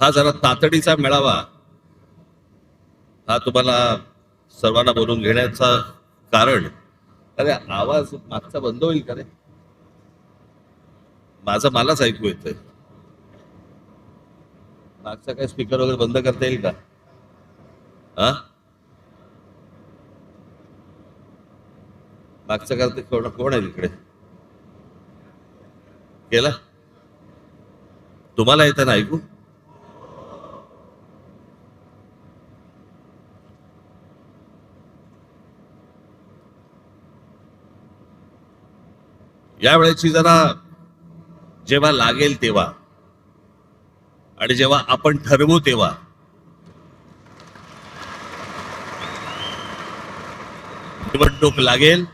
हा जरा तातडीचा मेळावा हा तुम्हाला सर्वांना बोलून घेण्याचा कारण, अरे आवाज मागचा बंद होईल का रे? माझं मलाच ऐकू येतंय. मागचा काय स्पीकर वगैरे बंद करता येईल का? हा, मागचा करते कोण कोण आहे तिकडे? गेला? तुम्हाला येतं ना ऐकू? यावेळेची जरा जेव्हा लागेल तेव्हा आणि जेव्हा आपण ठरवू तेव्हा निवडणूक लागेल.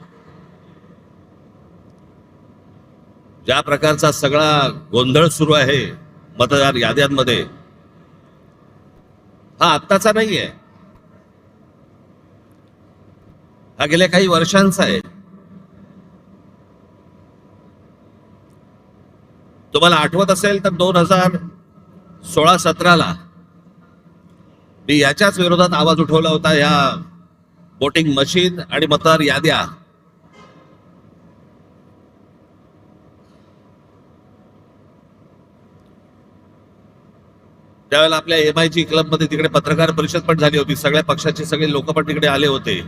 ज्या प्रकारचा सगळा गोंधळ सुरू आहे मतदार याद्यांमध्ये, हा आत्ताचा नाहीये, हा गेल्या काही वर्षांचा आहे. तुम्हाला आठवत असेल तर 2016-17ला मी याच्याच विरोधात आवाज उठवला होता. या वोटिंग मशीन आणि मतदार याद्या त्यावेळेला आपल्या MIG क्लबमध्ये तिकडे पत्रकार परिषद पण झाली होती. सगळ्या पक्षाचे सगळे लोक पण तिकडे आले होते.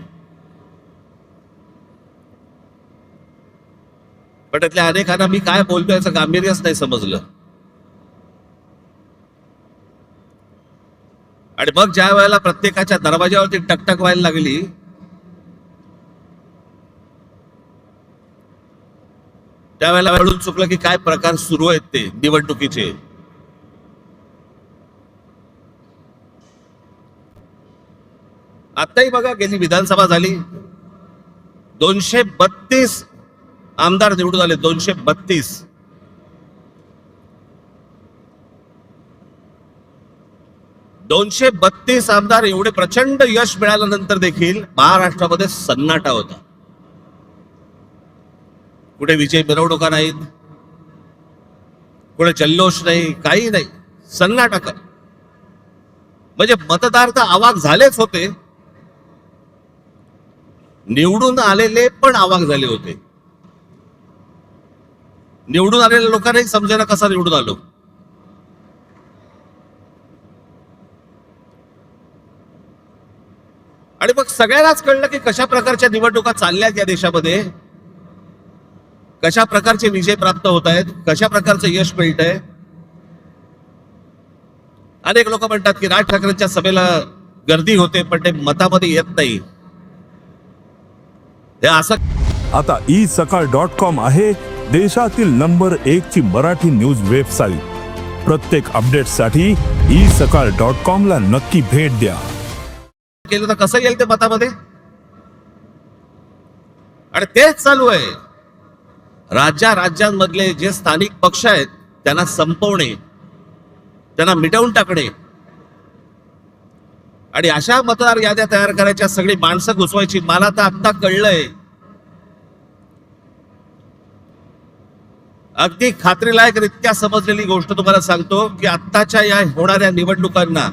पण त्यातल्या अनेकांना मी काय बोलतोय याचं गांभीर्यच नाही समजलं. आणि मग ज्या वेळेला प्रत्येकाच्या दरवाजावरती टकटक व्हायला लागली, त्यावेळेला कळून चुकलं की काय प्रकार सुरू आहेत ते निवडणुकीचे. आताही बघा, गेली विधानसभा झाली, 232 आमदार निवडून आले. 232. 232 आमदार, एवढे प्रचंड यश मिळाल्यानंतर देखील महाराष्ट्रामध्ये सन्नाटा होता. कुठे विजय मिरवणुका नाहीत, कुठे जल्लोष नाही, काही नाही, सन्नाटा कर. म्हणजे मतदार तर अवाक झालेच होते, निवडून आलेले पण अवाक झाले होते. निवडून आलेल्या लोकांनाही समजायला कसा निवडून आलो. आणि मग सगळ्यांनाच कळलं की कशा प्रकारच्या निवडणुका चालल्यात या देशामध्ये, कशा प्रकारचे विजय प्राप्त होत आहेत, कशा प्रकारचं यश मिळत आहे. अनेक लोक म्हणतात की राज ठाकरेंच्या सभेला गर्दी होते पण ते मतामध्ये येत नाही. हे असं आता isakal.com आहे देशातील नंबर 1 ची मराठी न्यूज वेबसाईट. प्रत्येक अपडेटसाठी isakal.com ला नक्की भेट द्या. केलं तर कसं येईल ते मतामध्ये? आणि तेच चालू आहे. राज्यांमधले जे स्थानिक पक्ष आहेत त्यांना संपवणे, त्यांना मिटवून टाकणे आणि अशा मतदार याद्या तयार करायच्या, सगळी माणसं घुसवायची. मला तर आता कळलंय, अगदी खात्रीलायकरित्या समजलेली गोष्ट तुम्हाला सांगतो की आत्ताच्या या होणाऱ्या निवडणुकांना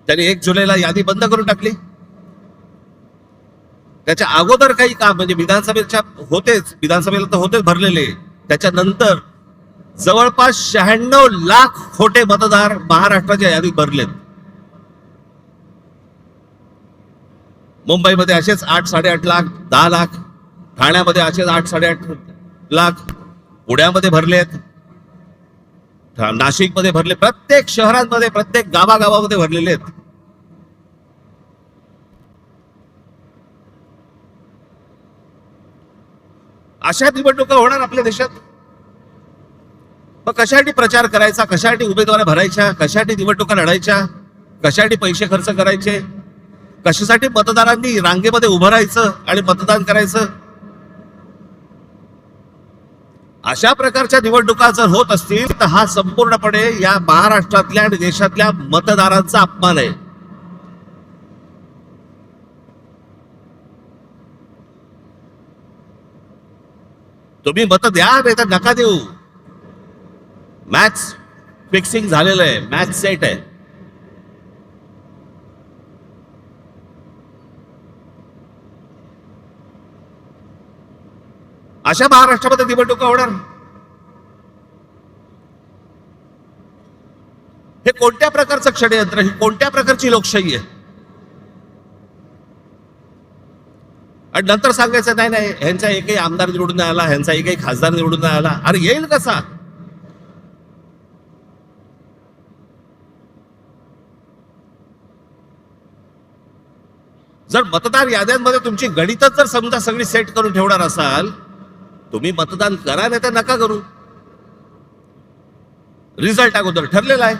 त्यांनी 1 जुलैला यादी बंद करून टाकली. त्याच्या अगोदर काही काम म्हणजे विधानसभेच्या होतेच, विधानसभेला तर होतेच भरलेले, त्याच्यानंतर जवळपास 96 लाख खोटे मतदार महाराष्ट्राच्या यादीत भरलेत. मुंबईमध्ये असेच 8-8.5 लाख, 10 लाख, ठाण्यामध्ये असेच 8-8.5 लाख, पुण्यामध्ये भरलेत, नाशिकमध्ये भरले, प्रत्येक शहरांमध्ये, प्रत्येक गावागावामध्ये भरलेले आहेत. अशा निवडणुका होणार आपल्या देशात. मग कशासाठी प्रचार करायचा, कशासाठी उमेदवार भरायच्या, कशासाठी निवडणुका लढायच्या, कशासाठी पैसे खर्च करायचे, कशासाठी मतदारांनी रांगेमध्ये उभं राहायचं आणि मतदान करायचं. अशा प्रकारच्या निवडणुका जर होत असतील तर हा संपूर्णपणे या महाराष्ट्रातल्या आणि देशातल्या मतदारांचा अपमान आहे. तुम्ही मत द्या नाही तर नका देऊ. मॅथ्स फिक्सिंग झालेलं आहे, मॅथ्स सेट आहे. अशा महाराष्ट्रामध्ये निवडणुका होणार. हे कोणत्या प्रकारचं षडयंत्र, ही कोणत्या प्रकारची लोकशाही आहे? आणि नंतर सांगायचं नाही नाही ह्यांचा एकही आमदार निवडून नाही आला, ह्यांचा एकही खासदार निवडून नाही आला. अरे येईल कसा? जर मतदार याद्यांमध्ये तुमची गणितच जर समजा सगळी सेट करून ठेवणार असाल, तुम्ही मतदान करा नाही तर नका करू. रिझल्ट अगोदर ठरलेला आहे.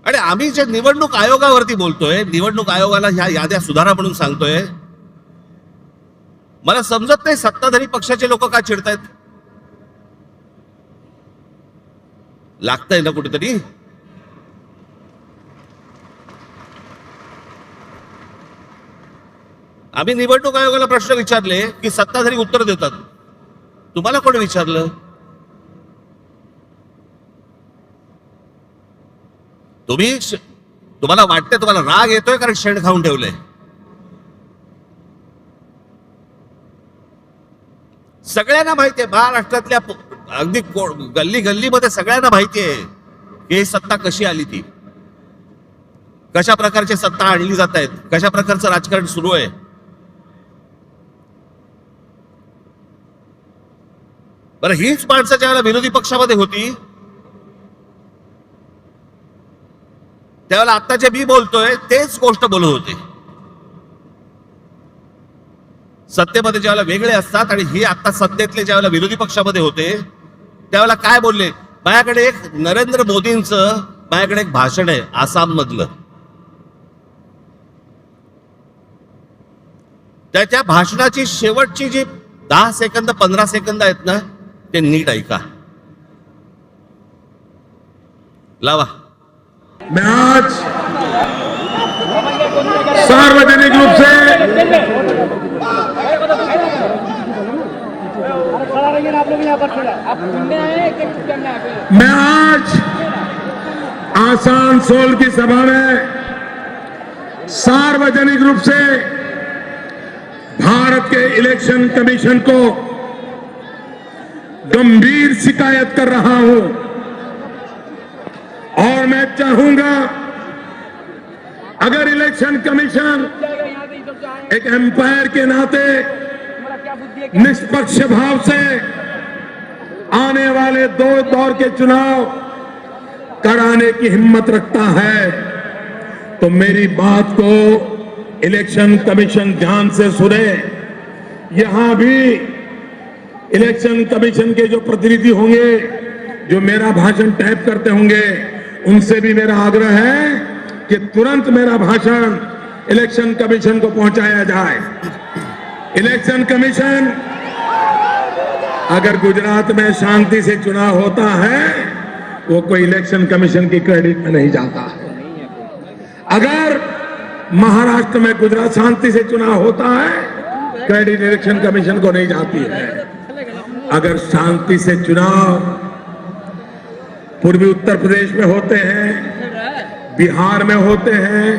आणि आम्ही जे निवडणूक आयोगावरती बोलतोय, निवडणूक आयोगाला ह्या याद्या सुधारा म्हणून सांगतोय, मला समजत नाही सत्ताधारी पक्षाचे लोक का चिडतायत. लागतंय ना कुठेतरी. आम्ही निवडणूक आयोगाला प्रश्न विचारले की सत्ताधारी उत्तर देतात. तुम्हाला कोण विचारलं? तुम्हाला वाटतंय, तुम्हाला राग येतोय कारण शेण खाऊन ठेवलंय. सगळ्यांना माहितीये, महाराष्ट्रातल्या अगदी गल्ली गल्लीमध्ये सगळ्यांना माहितीये की ही सत्ता कशी आली, ती कशा प्रकारची सत्ता आणली जात आहेत, कशा प्रकारचं राजकारण सुरू आहे. बरं, हीच माणसं ज्यावेळेला विरोधी पक्षामध्ये होती त्यावेळेला आता जे मी बोलतोय तेच गोष्ट बोलत होते. सत्तेमध्ये ज्यावेळेला वेगळे असतात आणि ही आता सत्तेतले ज्यावेळेला विरोधी पक्षामध्ये होते त्यावेळेला काय बोलले? माझ्याकडे एक नरेंद्र मोदींचं माझ्याकडे एक भाषण आहे आसाम मधलं, त्याच्या भाषणाची शेवटची जी 10 सेकंद 15 सेकंद आहेत ना, ते नीट ऐका. लावा. मैं आज सार्वजनिक रूप से मैं आज आसनसोल की सभा में सार्वजनिक रूप से भारत के इलेक्शन कमीशन को गंभीर शिकायत कर रहा हूं. और मैं चाहूंगा अगर इलेक्शन कमीशन एक एम्पायर के नाते निष्पक्ष भाव से आने वाले 2 दौर के चुनाव कराने की हिम्मत रखता है तो मेरी बात को इलेक्शन कमीशन ध्यान से सुने. यहां भी इलेक्शन कमीशन के जो प्रतिनिधि होंगे, जो मेरा भाषण टाइप करते होंगे, उनसे भी मेरा आग्रह है कि तुरंत मेरा भाषण इलेक्शन कमीशन को पहुंचाया जाए. इलेक्शन कमीशन, अगर गुजरात में शांति से चुनाव होता है वो कोई इलेक्शन कमीशन की क्रेडिट में नहीं जाता है. अगर महाराष्ट्र में गुजरात शांति से चुनाव होता है क्रेडिट इलेक्शन कमीशन को नहीं जाती है. अगर शांति से चुनाव पूर्वी उत्तर प्रदेश में होते हैं, बिहार में होते हैं,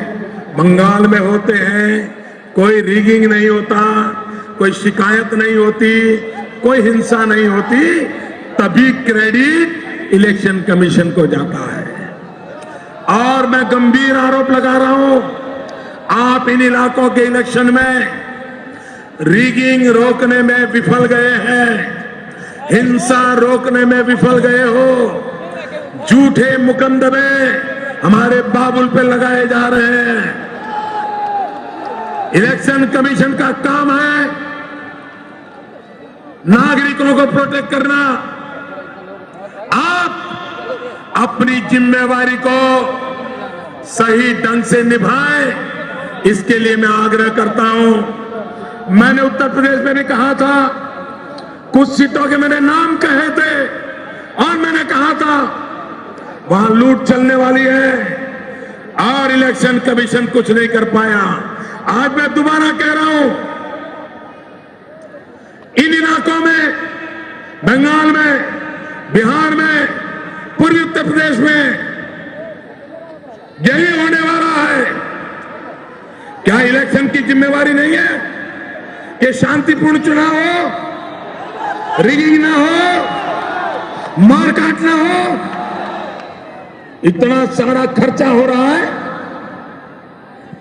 बंगाल में होते हैं, कोई रिगिंग नहीं होता, कोई शिकायत नहीं होती, कोई हिंसा नहीं होती, तभी क्रेडिट इलेक्शन कमीशन को जाता है. और मैं गंभीर आरोप लगा रहा हूं, आप इन इलाकों के इलेक्शन में रिगिंग रोकने में विफल गए हैं, हिंसा रोकने में विफल गए हो, झूठे मुकदमे हमारे बाबुल पे लगाए जा रहे हैं. इलेक्शन कमीशन का काम है नागरिकों को प्रोटेक्ट करना. आप अपनी जिम्मेवारी को सही ढंग से निभाएं, इसके लिए मैं आग्रह करता हूं. मैंने उत्तर प्रदेश में भी कहा था, कुछ सीटों के मैंने नाम कहे थे और मैंने कहा था वहां लूट चलने वाली है और इलेक्शन कमीशन कुछ नहीं कर पाया. आज मैं दोबारा कह रहा हूं, बंगाल में, बिहार में, पूर्वी उत्तर प्रदेश में यही होने वाला है। क्या इलेक्शन की जिम्मेवारी नहीं है कि शांतिपूर्ण चुनाव हो, रिगिंग ना हो, मारकाट ना हो? इतना सारा खर्चा हो रहा है,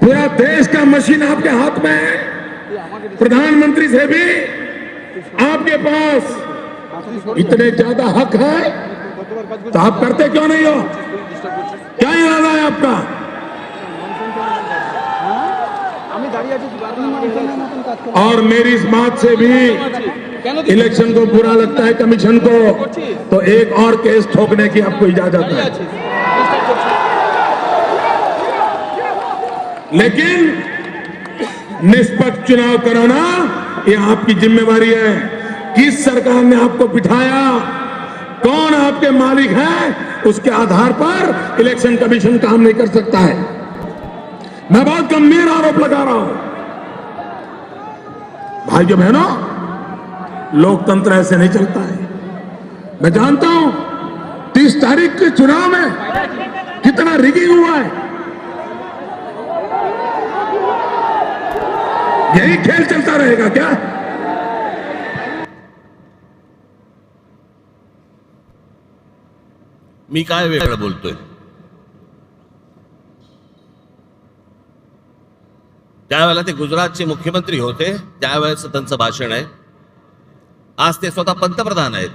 पूरा देश का मशीन आपके हाथ में है। प्रधानमंत्री से भी आपके पास इतने ज्यादा हक है, तो आप करते क्यों नहीं हो? क्या इरादा है आपका? और मेरी इस बात से भी इलेक्शन को बुरा लगता है कमीशन को, तो एक और केस ठोकने की आपको इजाजत है। लेकिन निष्पक्ष चुनाव कराना ये आपकी जिम्मेवारी है। किस सरकार ने आपको बिठाया, कौन आपके मालिक है, उसके आधार पर इलेक्शन कमीशन काम नहीं कर सकता है। मैं बहुत गंभीर आरोप लगा रहा हूं। भाइयों बहनों, लोकतंत्र ऐसे नहीं चलता है। मैं जानता हूं 30 तारीख के चुनाव में कितना रिगिंग हुआ है। यही खेल चलता रहेगा क्या? मी काय वेगळं बोलतोय? त्यावेळेला ते गुजरातचे मुख्यमंत्री होते, त्यावेळेचं त्यांचं भाषण आहे. आज ते स्वतः पंतप्रधान आहेत.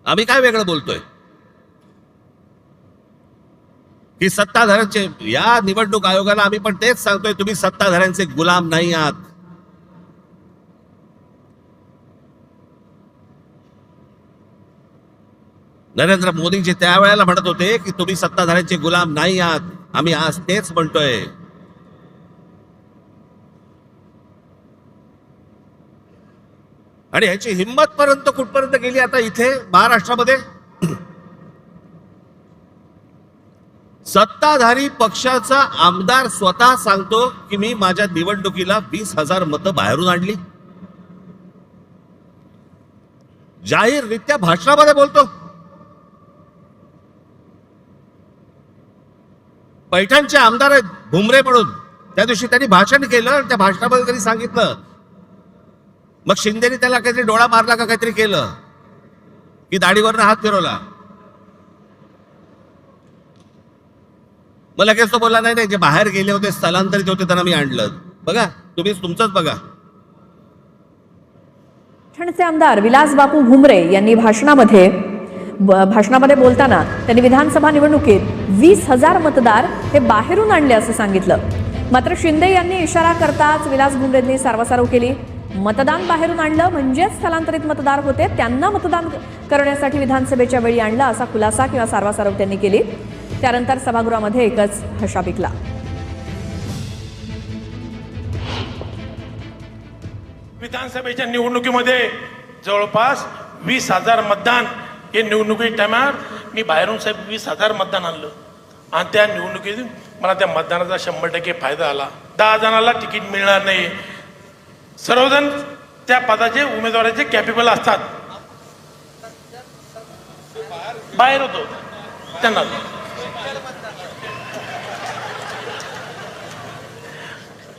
आम्ही काय वेगळं बोलतोय? की सत्ताधाऱ्यांचे, या निवडणूक आयोगाला आम्ही पण तेच सांगतोय, तुम्ही सत्ताधाऱ्यांचे गुलाम नाही आहात. नरेंद्र मोदीजी त्यावेळेला म्हणत होते की तुम्ही सत्ताधाऱ्यांचे गुलाम नाही आहात. आम्ही आज तेच म्हणतोय. आणि ह्याची हिंमत पर्यंत कुठपर्यंत गेली आता इथे महाराष्ट्रामध्ये? सत्ताधारी पक्षाचा आमदार स्वतः सांगतो की मी माझ्या निवडणुकीला 20,000 मतं बाहेरून आणली. जाहीररित्या भाषणामध्ये बोलतो. पैठणचे आमदार आहेत भुमरे म्हणून, त्या दिवशी त्यांनी भाषण केलं आणि त्या भाषणामध्ये त्यांनी सांगितलं. मग शिंदेने त्याला काहीतरी डोळा मारला का काहीतरी केलं की दाढीवरनं हात फिरवला. मग लगेच तो बोलला नाही नाही, जे बाहेर गेले होते, स्थलांतरित होते, त्यांना मी आणलं. बघा तुम्हीच तुमचंच बघा. पैठणचे आमदार विलास बापू भुमरे यांनी भाषणामध्ये बोलताना त्यांनी विधानसभा निवडणुकीत 20,000 मतदार हे बाहेरून आणले असं सांगितलं. मात्र शिंदे यांनी इशारा करताच विलास भुमरेंनी सारवासारव केली. मतदान बाहेरून आणलं म्हणजेच स्थलांतरित मतदार होते, त्यांना मतदान करण्यासाठी विधानसभेच्या वेळी आणलं असा खुलासा किंवा सारवासारव त्यांनी केली. त्यानंतर सभागृहामध्ये एकच हशा पिकला. विधानसभेच्या निवडणुकीमध्ये जवळपास 20,000 मतदान हे निवडणुकीच्या टायमार मी बाहेरून साहेब 20,000 मतदान आणलं. आणि त्या निवडणुकीत मला त्या मतदानाचा 100% फायदा आला. 10 जणांना तिकीट मिळणार नाही. सर्वजण त्या पदाचे उमेदवाराचे कॅपेबल असतात. बाहेर होतो त्यांना.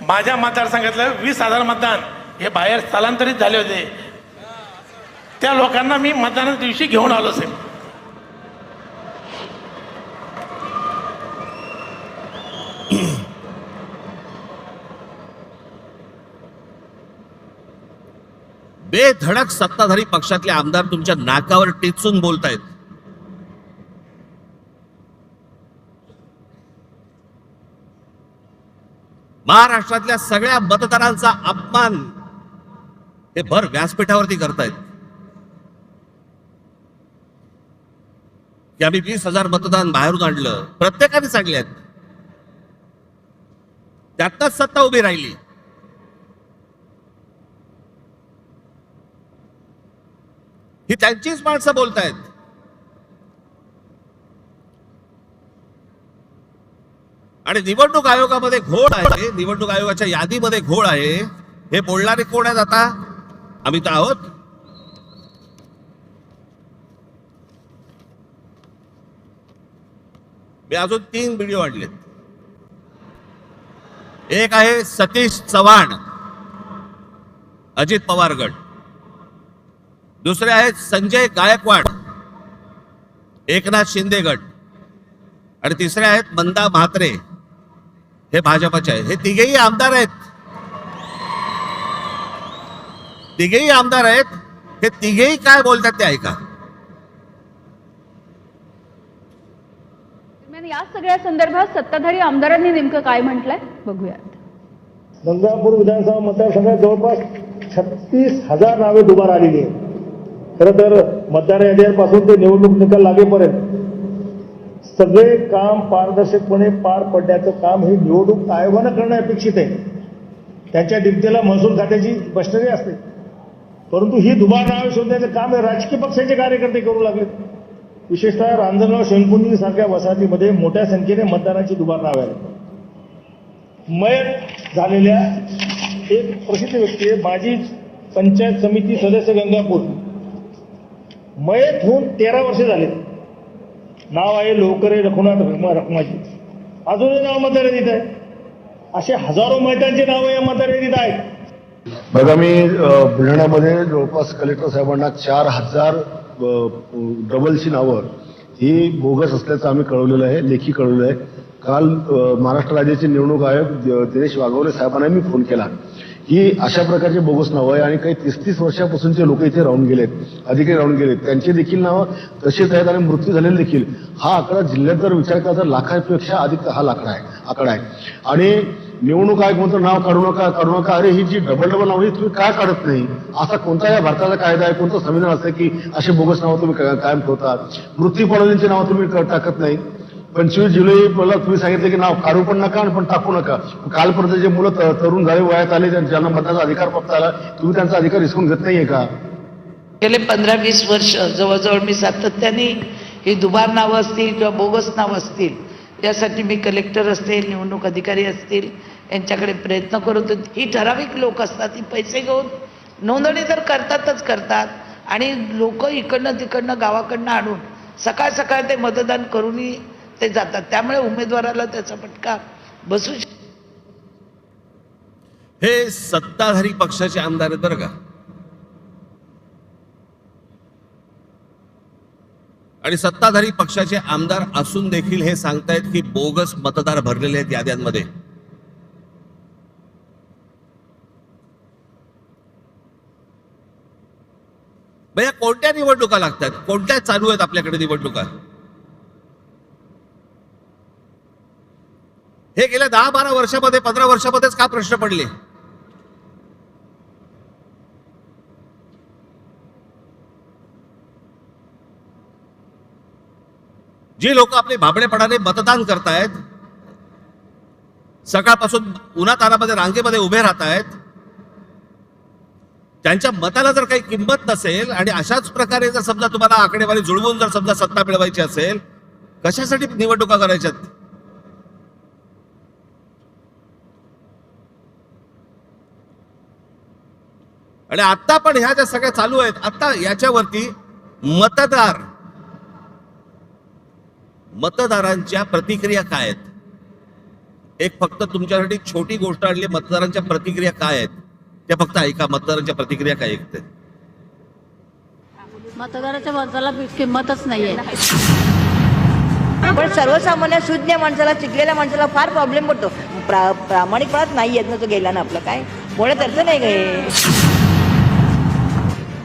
माझ्या मतदारसंघातलं 20,000 मतदान हे बाहेर स्थलांतरित झाले होते. त्या लोकांना मी मतदानाच्या दिवशी घेऊन आलो साहेब. बेधडक सत्ताधारी पक्षातले आमदार तुमच्या नाकावर टिचून बोलतायत. महाराष्ट्रातल्या सगळ्या मतदारांचा अपमान हे भर व्यासपीठावरती करतायत की आम्ही 20,000 मतदान बाहेरून आणलं. प्रत्येकाने सांगले आहेत. त्यातच सत्ता उभी राहिली. ही त्यांचीच माणसं बोलतायत. आणि निवडणूक आयोगामध्ये घोळ आहे, निवडणूक आयोगाच्या यादीमध्ये घोळ आहे. हे बोलणारे कोण आहेत आता? आम्ही तर आहोत. मी अजून 3 व्हिडिओ आणलेत. एक आहे सतीश चव्हाण, अजित पवार गट. दुसरे आहेत संजय गायकवाड, एकनाथ शिंदे गट. आणि तिसरे आहेत मंदा म्हात्रे, हे भाजपचे आहेत. हे तिघेही आमदार आहेत. तिघेही आमदार आहेत. हे तिघेही काय बोलतात ते ऐका. या सगळ्या संदर्भात सत्ताधारी आमदारांनी नेमकं काय म्हटलंय बघूयात. गंगापूर विधानसभा मतदारसंघात जवळपास 36,000 नावे दुबार आलेली आहेत. खरं तर मतदार यादीपासून ते निवडणूक निकाल लागेपर्यंत सगळे काम पारदर्शकपणे पार पडण्याचं काम हे निवडणूक आयोगानं करणं अपेक्षित आहे. त्यांच्या डिप्टीला महसूल खात्याची मशिनरी असते, परंतु ही दुबार नावे शोधण्याचं काम हे राजकीय पक्षाचे कार्यकर्ते करू लागले. विशेषतः रांजणगाव शेणकुंडी सारख्या वसाहतीमध्ये मोठ्या संख्येने मतदानाची दुबार नावे आहेत. मयत झालेल्या एक प्रसिद्ध व्यक्ती आहे, माजी पंचायत समिती सदस्य गंगापूर. मयत होऊन 13 वर्षे झाले. नाव आहे लोकरे रघुनाथ रखमाजी. अजूनही नाव मतदार यादीत आहे. असे हजारो मयतांचे नाव या मतदार यादीत आहेत. बघा, मी बुलढाण्यामध्ये जवळपास कलेक्टर साहेबांना 4,000 डबलची नावं ही बोगस असल्याचं आम्ही कळवलेलं आहे, लेखी कळवलं आहे. काल महाराष्ट्र राज्याचे निवडणूक आयोग दिनेश वाघोले साहेबांना मी फोन केला की अशा प्रकारचे बोगस नावं आहे आणि काही 30-30 वर्षापासूनचे लोक इथे राहून गेलेत, अधिकारी राहून गेलेत, त्यांचे देखील नावं तसेच आहेत आणि मृत्यू झालेले देखील. हा आकडा जिल्ह्यात जर विचार केला तर लाखापेक्षा अधिक हा आकडा आहे. आणि निवडणूक आयोग म्हणतो नाव काढू नका. अरे ही जी डबल नाव ही तुम्ही काय काढत नाही? असा कोणता या भारताचा कायदा आहे, कोणतं संविधान असतं की असे बोगस नावं तुम्ही कायम ठेवतात? मृत्यू पावलेल्यांची नावं तुम्ही टाकत नाही. 25 जुलैला तुम्ही सांगितलं की नाव काढू पण नका आणि पण टाकू नका. कालपर्यंत जे मुलं तरुण झाले, वयात आले, ज्यांना मतदानाचा अधिकार प्राप्त झाला, तुम्ही त्यांचा अधिकार हिसकून घेत नाहीये का? गेले 15-20 वर्ष जवळजवळ मी सातत्याने ही दुबार नावं असतील किंवा बोगस नावं असतील यासाठी मी कलेक्टर असतील, निवडणूक अधिकारी असतील यांच्याकडे प्रयत्न करत होते. ही ठराविक लोक असतात, ही पैसे घेऊन नोंदणी तर करतात आणि लोक इकडनं तिकडनं गावाकडनं आणून सकाळ सकाळ ते मतदान करूनही ते जातात. त्यामुळे उमेदवाराला त्याचा फटका बसू शकतो. हे सत्ताधारी पक्षाचे आमदार आहेत बरं का. आणि सत्ताधारी पक्षाचे आमदार असून देखील हे सांगतायत की बोगस मतदार भरलेले आहेत याद्यांमध्ये. भैया, कोणत्या निवडणुका लागतात? कोणत्या चालू आहेत आपल्याकडे निवडणुका? हे गेल्या 10-12 वर्षामध्ये, 15 वर्षामध्येच का प्रश्न पडले? जी लोक आपले भाबडेपणाने मतदान करतायत, सकाळपासून उन्हातानामध्ये रांगेमध्ये उभे राहतायत, त्यांच्या मताला जर काही किंमत नसेल आणि अशाच प्रकारे जर समजा तुम्हाला आकडेवारी जुळवून जर समजा सत्ता मिळवायची असेल, कशासाठी निवडणुका करायच्यात? आणि आता पण ह्या ज्या सगळ्या चालू आहेत, आता याच्यावरती मतदारांच्या प्रतिक्रिया काय आहेत? एक फक्त तुमच्यासाठी छोटी गोष्ट आणली, मतदारांच्या प्रतिक्रिया काय आहेत त्या फक्त ऐका. मतदारांच्या प्रतिक्रिया काय ऐकते? मतदाराच्या माणसाला किंमतच नाहीये. पण सर्वसामान्य शून्य माणसाला, शिकलेल्या माणसाला फार प्रॉब्लेम पडतो. प्रामाणिकपणात नाही येत ना तो गेला ना आपलं काय बोलत अर्थ नाही गे.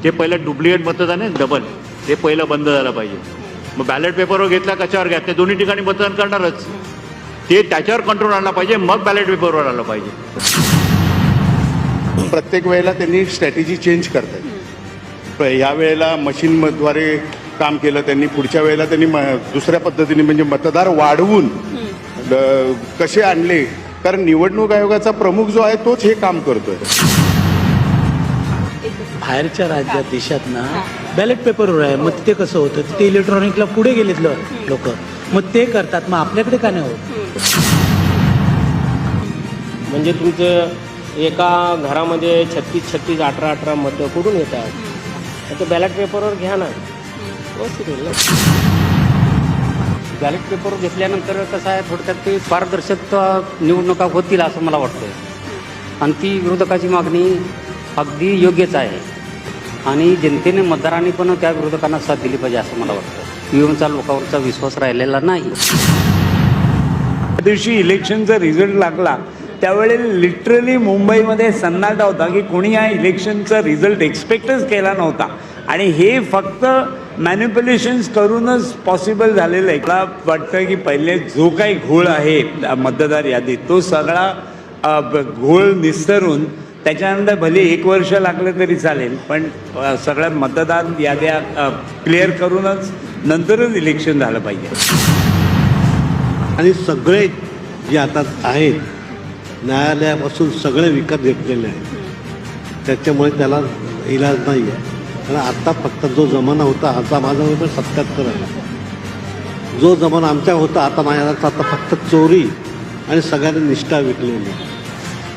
ते पहिलं डुप्लिकेट मतदान आहे, डबल ते पहिलं बंद झालं पाहिजे. मग बॅलेट पेपरवर घेतला कशावर घ्या, ते दोन्ही ठिकाणी मतदान करणारच, ते त्याच्यावर कंट्रोल आणला पाहिजे, मग बॅलेट पेपरवर आलं पाहिजे. प्रत्येक वेळेला त्यांनी स्ट्रॅटेजी चेंज करतात. ह्या वेळेला मशीनद्वारे काम केलं त्यांनी, पुढच्या वेळेला त्यांनी दुसऱ्या पद्धतीने म्हणजे मतदार वाढवून कसे आणले. कारण निवडणूक आयोगाचा प्रमुख जो आहे तोच हे काम करतोय. बाहेरच्या राज्यात देशात ना बॅलेट पेपरवर आहे, मग ते कसं होतं, ते इलेक्ट्रॉनिकला पुढे गेलेत लोक, मग ते करतात, मग आपल्याकडे का नाही होत? म्हणजे तुमचं एका घरामध्ये 36, 18 मतं कुठून येतात? ते बॅलेट पेपरवर घ्या ना, बॅलेट पेपर घेतल्यानंतर कसं आहे थोडक्यात ते पारदर्शक निवडणुका होतील असं मला वाटतं आणि ती विरोधकाची मागणी अगदी योग्यच आहे आणि जनतेने मतदारांनी पण त्या विरोधकांना साथ दिली पाहिजे असं मला वाटतं. ईव्हीएमचा लोकांवरचा विश्वास राहिलेला नाही. त्या दिवशी इलेक्शनचा रिझल्ट लागला त्यावेळी लिटरली मुंबईमध्ये सन्नाटा होता की कोणी या इलेक्शनचा रिझल्ट एक्सपेक्टच केला नव्हता आणि हे फक्त मॅनिप्युलेशन्स करूनच पॉसिबल झालेलं आहे. मला वाटतं की पहिले जो काही घोळ आहे मतदार यादीत तो सगळा घोळ निस्तरून त्याच्यानंतर भले 1 वर्ष लागलं तरी चालेल पण सगळ्या मतदार याद्या क्लिअर करूनच नंतरच इलेक्शन झालं पाहिजे. आणि सगळे जे आता आहेत न्यायालयापासून सगळे विकत घेतलेले आहेत त्याच्यामुळे त्याला इलाज नाही आहे. कारण आता फक्त जो जमाना होता आता माझा वय 77 आहे. जो जमाना आमच्या होता आता माझ्या आता फक्त चोरी आणि सगळ्यांनी निष्ठा विकलेली.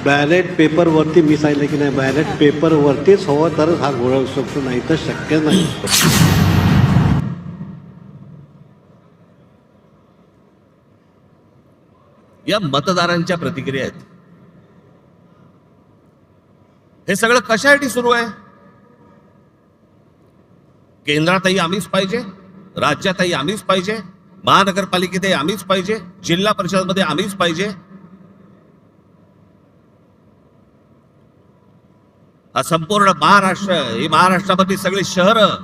बॅलेट पेपरवरती मी सांगितलं की नाही बॅलेट पेपरवरतीच हवं तरच हा घोळ होऊ शकतो नाही तर शक्य नाही. या मतदारांच्या प्रतिक्रिया आहेत. हे सगळं कशासाठी सुरू आहे? केंद्रातही आम्हीच पाहिजे, राज्यातही आम्हीच पाहिजे, महानगरपालिकेतही आम्हीच पाहिजे, जिल्हा परिषदमध्ये आम्हीच पाहिजे. हा संपूर्ण महाराष्ट्र, ही महाराष्ट्रामधली सगळी शहरं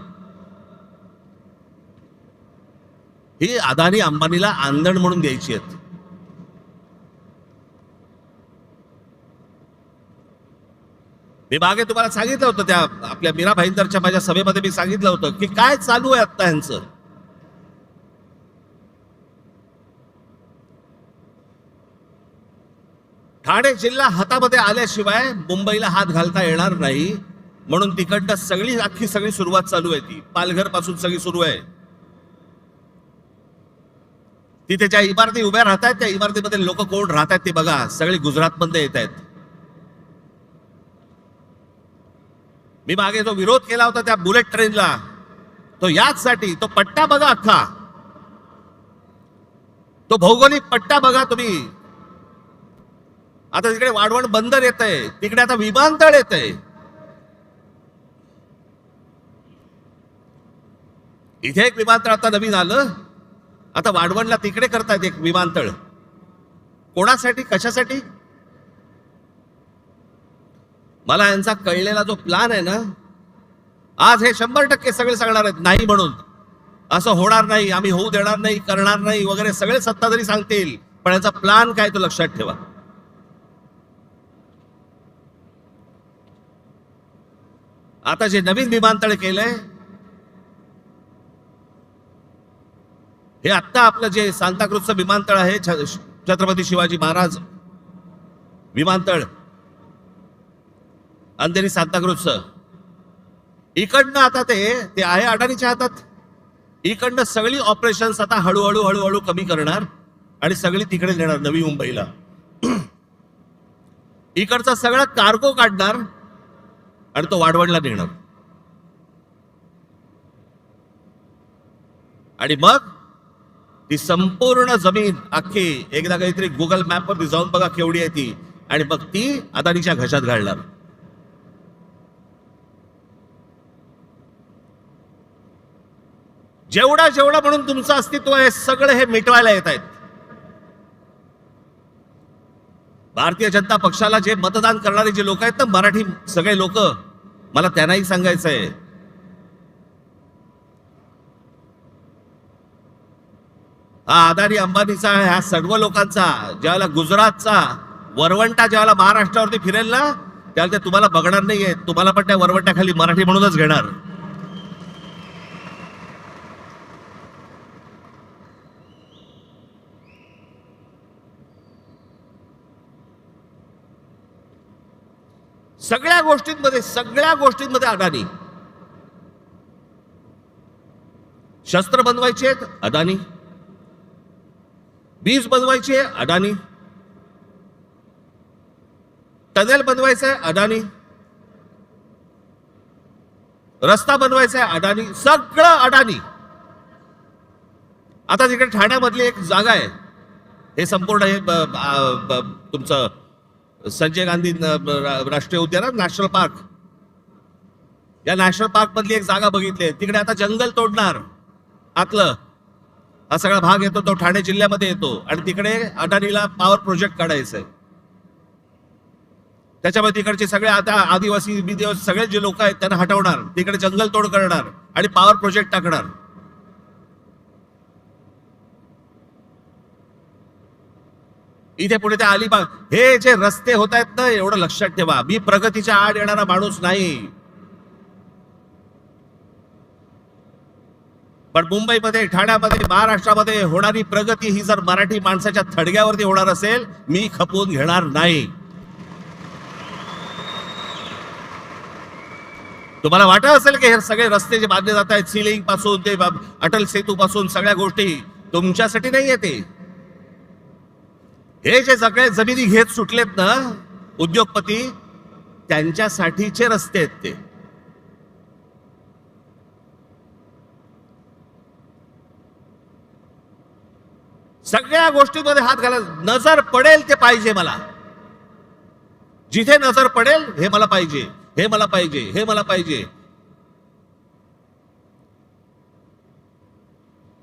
ही अदानी अंबानीला आंदण म्हणून द्यायची आहेत. मी मागे तुम्हाला सांगितलं होतं त्या आपल्या मीरा भाईंदरच्या माझ्या सभेमध्ये मी सांगितलं होतं की काय चालू आहे आता ह्यांचं. ठाणे जिल्हा हातामध्ये आल्याशिवाय मुंबईला हात घालता येणार नाही म्हणून तिकडनं सगळी सुरुवात चालू आहे. ती पालघर पासून सगळी सुरू आहे. तिथे ज्या इमारती उभ्या राहत आहेत त्या इमारतीमध्ये लोक कोण राहत आहेत ते बघा. सगळे गुजरातमध्ये येत आहेत. मी मागे जो विरोध केला होता त्या बुलेट ट्रेनला तो याचसाठी. तो पट्टा बघा अख्खा, तो भौगोलिक पट्टा बघा तुम्ही. आता तिकडे वाढवण बंदर येत आहे, तिकडे आता विमानतळ येत आहे. इथे एक विमानतळ आता नवीन आलं. आता वाढवणला तिकडे करतायत एक विमानतळ. कोणासाठी, कशासाठी? मला यांचा कळलेला जो प्लान आहे ना, आज हे 100% सगळे सांगणार आहेत नाही म्हणून. असं होणार नाही, आम्ही होऊ देणार नाही, करणार नाही वगैरे सगळे सत्ताधारी सांगतील. पण यांचा प्लान काय तो लक्षात ठेवा. आता जे नवीन विमानतळ केलंय हे आत्ता आपलं जे सांताक्रूजचं विमानतळ आहे छत्रपती शिवाजी महाराज विमानतळ अंधेरी सांताक्रूजचं, इकडनं आता ते आहे अडाणीच्या हातात. इकडनं सगळी ऑपरेशन्स आता हळूहळू कमी करणार आणि सगळी तिकडे नेणार नवी मुंबईला. इकडचा सगळा कार्गो काढणार आणि तो वाढवणला नेणार. आणि मग ती संपूर्ण जमीन अख्खी एकदा काहीतरी गुगल मॅपवर जाऊन बघा केवढी आहे ती, आणि मग ती अदानीच्या घशात घालणार. जेवढा म्हणून तुमचं अस्तित्व आहे सगळं हे मिटवायला येत आहेत. भारतीय जनता पक्षाला जे मतदान करणारे जे लोक आहेत ना, मराठी सगळे लोक, मला त्यांनाही सांगायचं आहे, हा अदानी अंबानीचा ह्या सर्व लोकांचा ज्यावेळेला गुजरातचा वरवंटा ज्यावेळेला महाराष्ट्रावरती फिरेल ना त्यावेळेला ते तुम्हाला बघणार नाहीये. तुम्हाला पण त्या वरवंट्याखाली मराठी म्हणूनच घेणार. सगळ्या गोष्टींमध्ये अदानी. शस्त्र बनवायचे आहेत अदानी, बीज बनवायचे अदानी, टनेल बनवायचं आहे अदानी, रस्ता बनवायचा आहे अदानी, सगळं अदानी. आता तिकडे ठाण्यामधली एक जागा आहे, हे संपूर्ण हे तुमचं संजय गांधी राष्ट्रीय उद्यान, नॅशनल पार्क, या नॅशनल पार्क मधली एक जागा बघितली आहे. तिकडे आता जंगल तोडणार आतलं, हा सगळा भाग येतो तो ठाणे जिल्ह्यामध्ये येतो आणि तिकडे अडाणीला पॉवर प्रोजेक्ट काढायचं आहे. त्याच्यामध्ये तिकडचे सगळे आता आदिवासी बिदिवासी सगळे जे लोक आहेत त्यांना हटवणार, तिकडे जंगल तोड करणार आणि पॉवर प्रोजेक्ट टाकणार. इथे पुढे ते अलिबाग, हे जे रस्ते होत आहेत ना, एवढं लक्षात ठेवा, मी प्रगतीच्या आड येणारा माणूस नाही, पण मुंबईमध्ये, ठाण्यामध्ये, महाराष्ट्रामध्ये होणारी प्रगती ही जर मराठी माणसाच्या थडग्यावरती होणार असेल, मी खपवून घेणार नाही. तुम्हाला वाटत असेल की हे सगळे रस्ते जे बांधले जात आहेत, सीलिंग पासून ते अटल सेतू पासून सगळ्या गोष्टी तुमच्यासाठी नाही येते. हे जे सगळे जमिनी घेत सुटलेत ना उद्योगपती, त्यांच्यासाठीचे रस्ते आहेत ते. सगळ्या गोष्टींमध्ये हात घाला. नजर पडेल ते पाहिजे मला, जिथे नजर पडेल हे मला पाहिजे, हे मला पाहिजे, हे मला पाहिजे.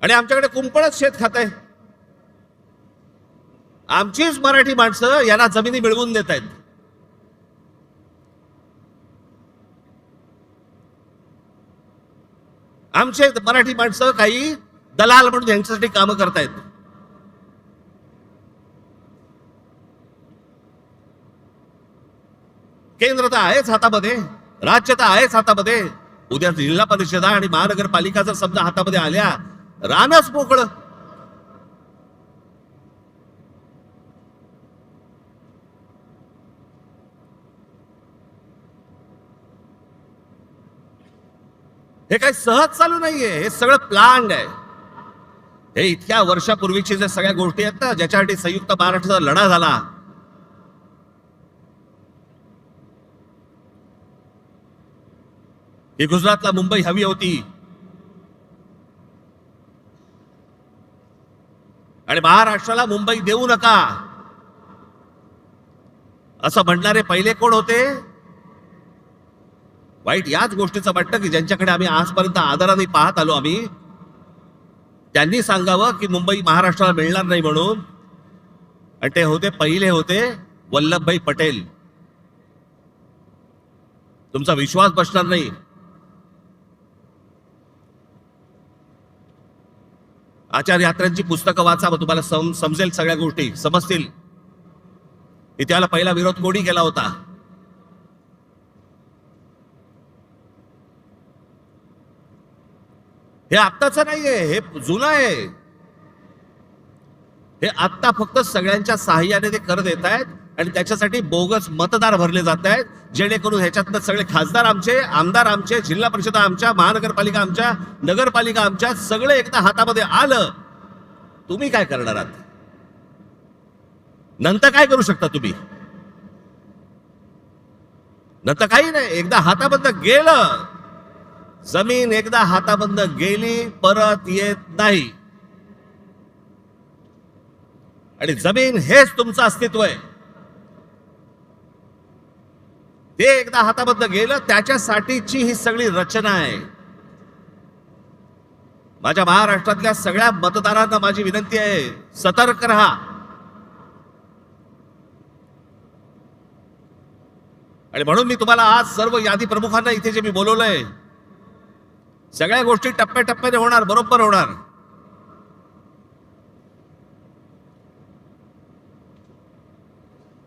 आणि आमच्याकडे कुंपणच शेत खात आहे. आमचीच मराठी माणसं यांना जमिनी मिळवून देत आहेत. आमचे मराठी माणसं काही दलाल म्हणून यांच्यासाठी कामं करतायत. केंद्र तर आहेच हातामध्ये, राज्य तर आहेच हातामध्ये. उद्या जिल्हा परिषदा आणि महानगरपालिका जर समजा हातामध्ये आल्या, रानच मोकळं. हे काही सहज चालू नाहीये, हे सगळं प्लॅन्ड आहे. हे इतक्या वर्षापूर्वीची जे सगळ्या गोष्टी आहेत ना, ज्याच्यासाठी संयुक्त महाराष्ट्राचा लढा झाला, ही गुजरातला मुंबई हवी होती आणि महाराष्ट्राला मुंबई देऊ नका असं म्हणणारे पहिले कोण होते? वाईट याच गोष्टीचं वाटतं की ज्यांच्याकडे आम्ही आजपर्यंत आदराने पाहत आलो आम्ही, त्यांनी सांगावं की मुंबई महाराष्ट्राला मिळणार नाही म्हणून. आणि ते होते, पहिले होते वल्लभभाई पटेल. तुमचा विश्वास बसणार नाही. आचार्य यात्रेंची पुस्तकं वाचा, मग तुम्हाला समजेल, सगळ्या गोष्टी समजतील. इतिहाला पहिला विरोध कोणी केला होता? हे आत्ताच नाहीये, हे जुनं आहे. हे आत्ता फक्त सगळ्यांच्या साहाय्याने ते कर देत आहेत आणि त्याच्यासाठी बोगस मतदार भरले जात आहेत, जेणेकरून ह्याच्यातनं सगळे खासदार आमचे, आमदार आमचे, जिल्हा परिषदा आमच्या, महानगरपालिका आमच्या, नगरपालिका आमच्या, सगळे एकदा हातामध्ये आलं. तुम्ही काय करणार आहात? नंतर काय करू शकता तुम्ही? नंतर काही नाही. एकदा हाताबंद गेलं, जमीन एकदा हाताबंद गेली, परत येत नाही. आणि जमीन हेच तुमचं अस्तित्व आहे. ते एकदा हाताबद्दल गेलं, त्याच्यासाठीची ही सगळी रचना आहे. माझ्या महाराष्ट्रातल्या सगळ्या मतदारांना माझी विनंती आहे, सतर्क रहा. आणि म्हणून मी तुम्हाला आज सर्व यादी प्रमुखांना इथे जे मी बोलवलंय, सगळ्या गोष्टी टप्प्याटप्प्याने होणार, बरोबर होणार.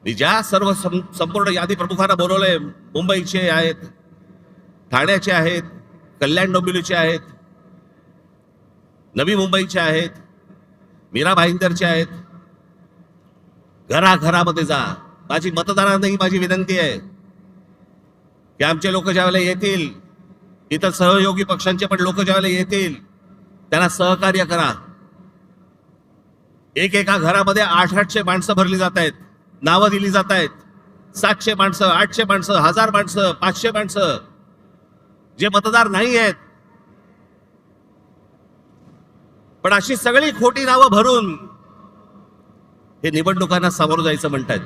मी ज्या सर्व संपूर्ण यादी प्रमुखांना बोलवलंय, मुंबईचे आहेत, ठाण्याचे आहेत, कल्याण डोंबिवलीचे आहेत, नवी मुंबईचे आहेत, मीरा भाईंदरचे आहेत. घराघरामध्ये जा. माझी मतदारांनाही माझी विनंती आहे की आमचे लोक ज्यावेळेला येतील, इतर सहयोगी पक्षांचे पण लोक ज्यावेळेला येतील, त्यांना सहकार्य करा. एकेका घरामध्ये 800 माणसं भरली जात आहेत, नावं दिली जात आहेत. 700 माणसं, 800 माणसं, 1000 माणसं, 500 माणसं, जे मतदार नाही आहेत पण अशी सगळी खोटी नावं भरून हे निवडणुकांना सामोरं जायचं म्हणतायत.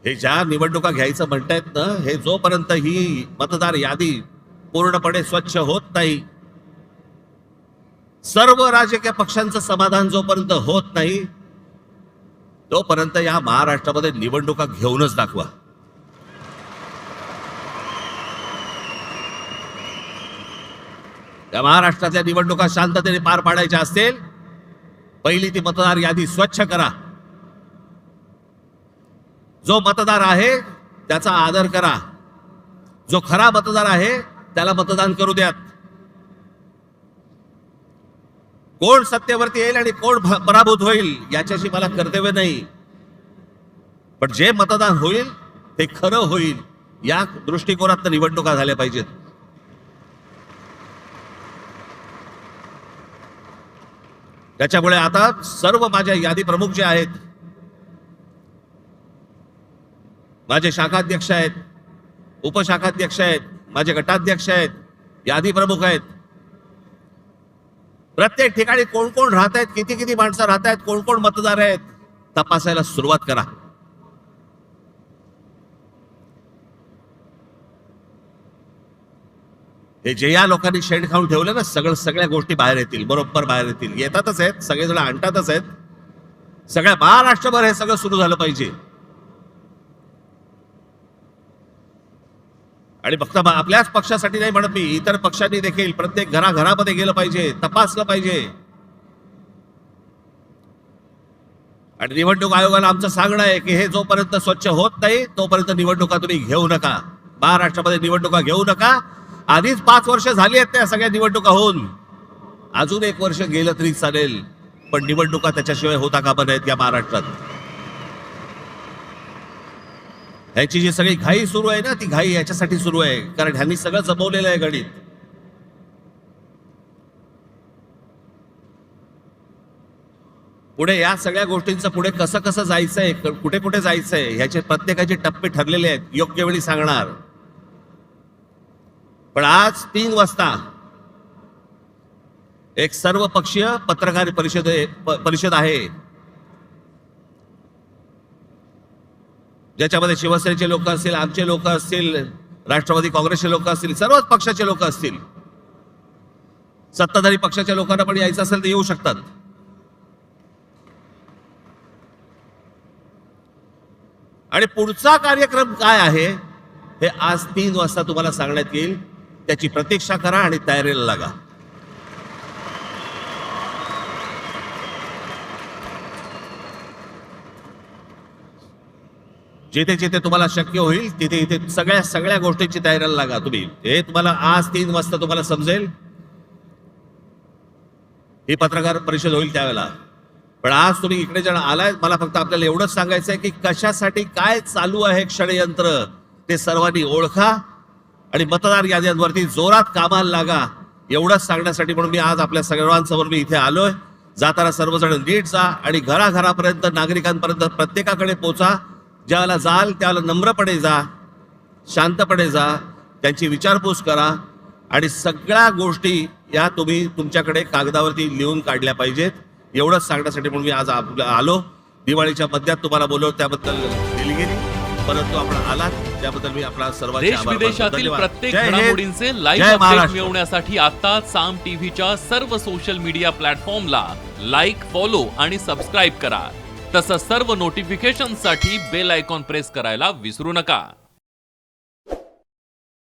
हे ज्या निवडणुका घ्यायचं म्हणतायत ना, हे जोपर्यंत ही मतदार यादी पूर्णपणे स्वच्छ होत नाही, सर्व राजकीय पक्षांचं समाधान जोपर्यंत होत नाही, तोपर्यंत या महाराष्ट्रामध्ये निवडणुका घेऊनच दाखवा. या महाराष्ट्रातल्या निवडणुका शांततेने पार पाडायच्या असतील, पहिली ती मतदार यादी स्वच्छ करा. जो मतदार आहे त्याचा आदर करा. जो खरा मतदार आहे त्याला मतदान करू द्यात. कोण सत्तेवरती येईल आणि कोण पराभूत होईल याच्याशी मला कर्तव्य नाही, पण जे मतदान होईल ते खरं होईल या दृष्टिकोनात निवडणुका झाल्या पाहिजेत. त्याच्यामुळे आता सर्व माझ्या यादी प्रमुख जे आहेत, माझे शाखाध्यक्ष आहेत, उपशाखाध्यक्ष आहेत, माझे गटाध्यक्ष आहेत, यादी प्रमुख आहेत, प्रत्येक ठिकाणी कोण कोण राहत आहेत, किती किती माणसं राहत आहेत, कोण कोण मतदार आहेत, तपासायला सुरुवात करा. हे जे या लोकांनी शेड खाऊन ठेवलं ना, सगळ्या गोष्टी बाहेर येतील, बरोबर बाहेर येतील. येतातच आहेत, सगळेजण आणतातच आहेत. सगळ्या महाराष्ट्रभर हे सगळं सुरू झालं पाहिजे. आणि फक्त आपल्याच पक्षासाठी नाही म्हणत मी, इतर पक्षांनी देखील प्रत्येक घराघरामध्ये गेलं पाहिजे, तपासलं पाहिजे. आणि निवडणूक आयोगाला आमचं सांगणं आहे की हे जोपर्यंत स्वच्छ होत नाही तोपर्यंत निवडणुका तुम्ही घेऊ नका. महाराष्ट्रामध्ये निवडणुका घेऊ नका. आधीच 5 वर्ष झाली आहेत त्या सगळ्या निवडणुका होऊन. अजून 1 वर्ष गेलं तरी चालेल, पण निवडणुका त्याच्याशिवाय होता कामा नयेत या महाराष्ट्रात. ह्याची जी सगळी घाई सुरू आहे ना, ती घाई याच्यासाठी सुरू आहे कारण ह्यांनी सगळं जमवलेलं आहे गणित. पुढे या सगळ्या गोष्टींचं पुढे कसं कसं जायचंय, कुठे कुठे जायचंय, ह्याचे प्रत्येकाचे टप्पे ठरलेले आहेत, योग्य वेळी सांगणार. पण आज 3 वाजता एक सर्वपक्षीय पत्रकार परिषद आहे, ज्याच्यामध्ये शिवसेनेचे लोक असतील, आमचे लोक असतील, राष्ट्रवादी काँग्रेसचे लोक असतील, सर्वच पक्षाचे लोक असतील. सत्ताधारी पक्षाच्या लोकांना पण यायचं असेल तर येऊ शकतात. आणि पुढचा कार्यक्रम काय आहे हे आज 3 वाजता तुम्हाला सांगण्यात येईल. त्याची प्रतीक्षा करा आणि तयारीला लागा. जिथे जिथे तुम्हाला शक्य होईल तिथे इथे सगळ्या गोष्टींची तयारीला लागा तुम्ही. हे तुम्हाला आज 3 वाजता तुम्हाला समजेल. ही पत्रकार परिषद होईल त्यावेळेला. पण आज तुम्ही इकडे जण आलाय, मला फक्त आपल्याला एवढंच सांगायचं आहे की कशासाठी काय चालू आहे षडयंत्र ते सर्वांनी ओळखा आणि मतदार याद्यांवरती जोरात कामाला लागा. एवढंच सांगण्यासाठी म्हणून मी आज आपल्या सर्वांसमोर मी इथे आलोय. जाताना सर्वजण नीट जा आणि घराघरापर्यंत, नागरिकांपर्यंत प्रत्येकाकडे पोचा. ज्याला जाल त्याला नम्रपणे जा, शांतपणे जा, त्यांची विचारपूस करा आणि सगळ्या गोष्टी या तुम्ही तुमच्याकडे कागदावरती लिहून काढल्या पाहिजेत. एवढंच सांगण्यासाठी म्हणून मी आज आलो. दिवाळीच्या मध्यात तुम्हाला बोलवलं त्याबद्दल दिली गेली, परंतु आपण आलात त्याबद्दल मी आपला सर्वांचे आभार मानतो. देश-विदेशातील प्रत्येक जय हिंद, घडामोडींचे जय लाईव्ह अपडेट महाराष्ट्र. मिळवण्यासाठी आता साम टीव्हीच्या सर्व सोशल मीडिया प्लॅटफॉर्मला लाईक, फॉलो आणि सबस्क्राईब करा. तसंच सर्व नोटिफिकेशनसाठी बेल आयकॉन प्रेस करायला विसरू नका.